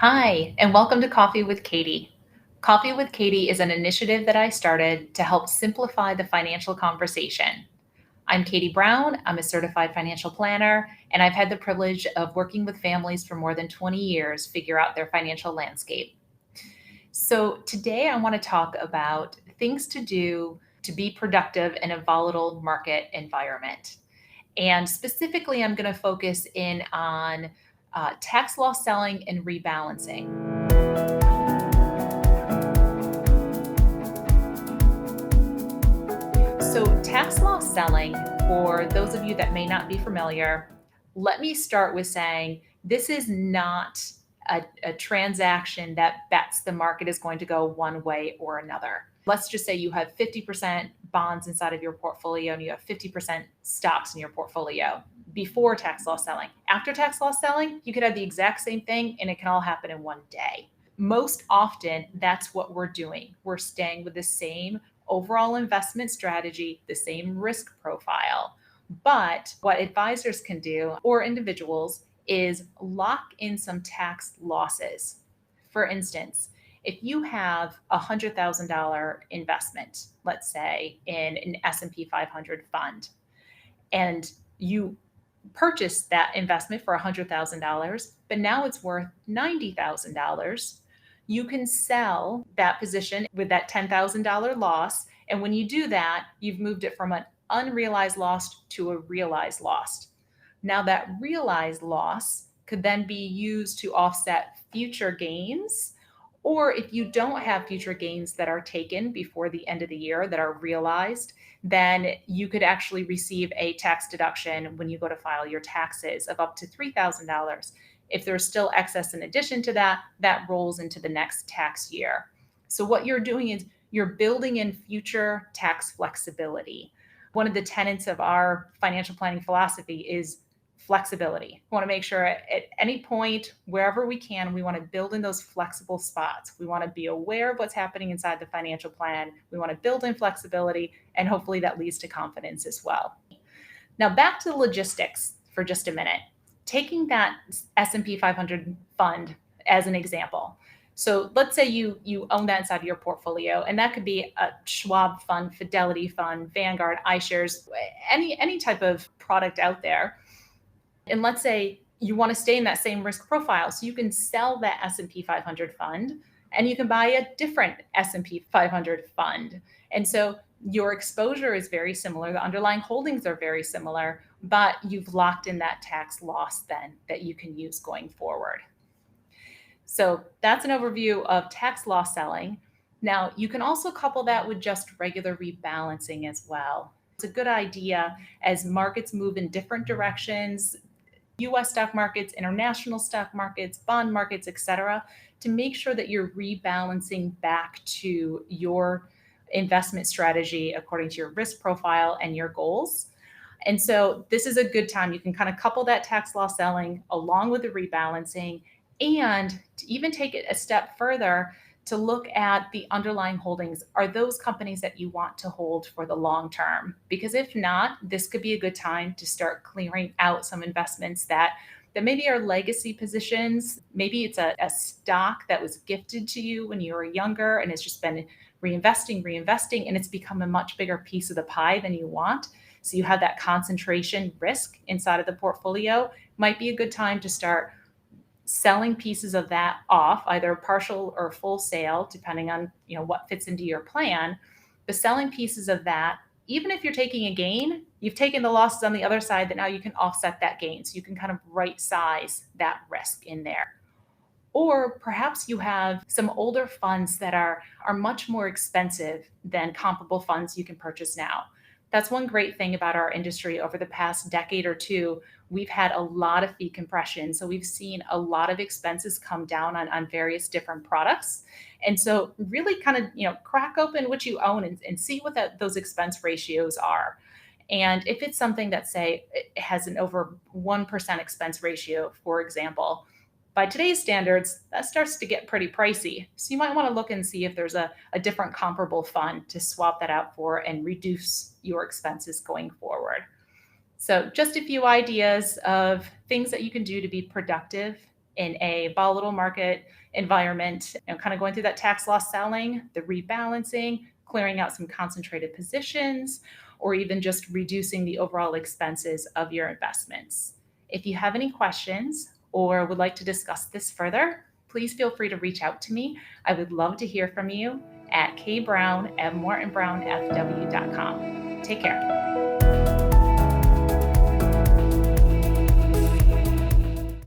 Hi, and welcome to Coffee with Katie. Coffee with Katie is an initiative that I started to help simplify the financial conversation. I'm Katie Brown. I'm a certified financial planner, and I've had the privilege of working with families for more than 20 years figure out their financial landscape. So, today I want to talk about things to do to be productive in a volatile market environment. And specifically, I'm going to focus in on tax loss selling and rebalancing. So, tax loss selling, for those of you that may not be familiar, let me start with saying this is not a transaction that bets the market is going to go one way or another. Let's just say you have 50% bonds inside of your portfolio and you have 50% stocks in your portfolio before tax loss selling. After tax loss selling, you could have the exact same thing and it can all happen in one day. Most often, that's what we're doing. We're staying with the same overall investment strategy, the same risk profile. But what advisors can do, or individuals, is lock in some tax losses. For instance, if you have a $100,000 investment, let's say in an S&P 500 fund, and you purchased that investment for $100,000, but now it's worth $90,000, you can sell that position with that $10,000 loss. And when you do that, you've moved it from an unrealized loss to a realized loss. Now, that realized loss could then be used to offset future gains. Or if you don't have future gains that are taken before the end of the year that are realized, then you could actually receive a tax deduction when you go to file your taxes of up to $3,000. If there's still excess in addition to that, that rolls into the next tax year. So what you're doing is you're building in future tax flexibility. One of the tenets of our financial planning philosophy is flexibility. We want to make sure at any point, wherever we can, we want to build in those flexible spots. We want to be aware of what's happening inside the financial plan. We want to build in flexibility, and hopefully that leads to confidence as well. Now, back to the logistics for just a minute. Taking that S&P 500 fund as an example. So let's say you own that inside of your portfolio, and that could be a Schwab fund, Fidelity fund, Vanguard, iShares, any type of product out there. And let's say you want to stay in that same risk profile, so you can sell that S&P 500 fund and you can buy a different S&P 500 fund. And so your exposure is very similar, the underlying holdings are very similar, but you've locked in that tax loss then that you can use going forward. So that's an overview of tax loss selling. Now, you can also couple that with just regular rebalancing as well. It's a good idea as markets move in different directions, US stock markets, international stock markets, bond markets, et cetera, to make sure that you're rebalancing back to your investment strategy according to your risk profile and your goals. And so this is a good time. You can kind of couple that tax loss selling along with the rebalancing, and to even take it a step further, to look at the underlying holdings. Are those companies that you want to hold for the long term? Because if not, this could be a good time to start clearing out some investments that maybe are legacy positions. Maybe it's a stock that was gifted to you when you were younger and it's just been reinvesting, and it's become a much bigger piece of the pie than you want. So you have that concentration risk inside of the portfolio. Might be a good time to start selling pieces of that off, either partial or full sale, depending on what fits into your plan. But selling pieces of that, even if you're taking a gain, you've taken the losses on the other side that now you can offset that gain. So you can kind of right size that risk in there. Or perhaps you have some older funds that are much more expensive than comparable funds you can purchase now. That's one great thing about our industry. Over the past decade or two, we've had a lot of fee compression. So we've seen a lot of expenses come down on various different products. And so really kind of, crack open what you own and see what those expense ratios are. And if it's something that, say, it has an over 1% expense ratio, for example, by today's standards, that starts to get pretty pricey. So you might want to look and see if there's a different comparable fund to swap that out for and reduce your expenses going forward. So just a few ideas of things that you can do to be productive in a volatile market environment, and kind of going through that tax loss selling, the rebalancing, clearing out some concentrated positions, or even just reducing the overall expenses of your investments. If you have any questions or would like to discuss this further, please feel free to reach out to me. I would love to hear from you at kbrown@mortonbrownfw.com. Take care.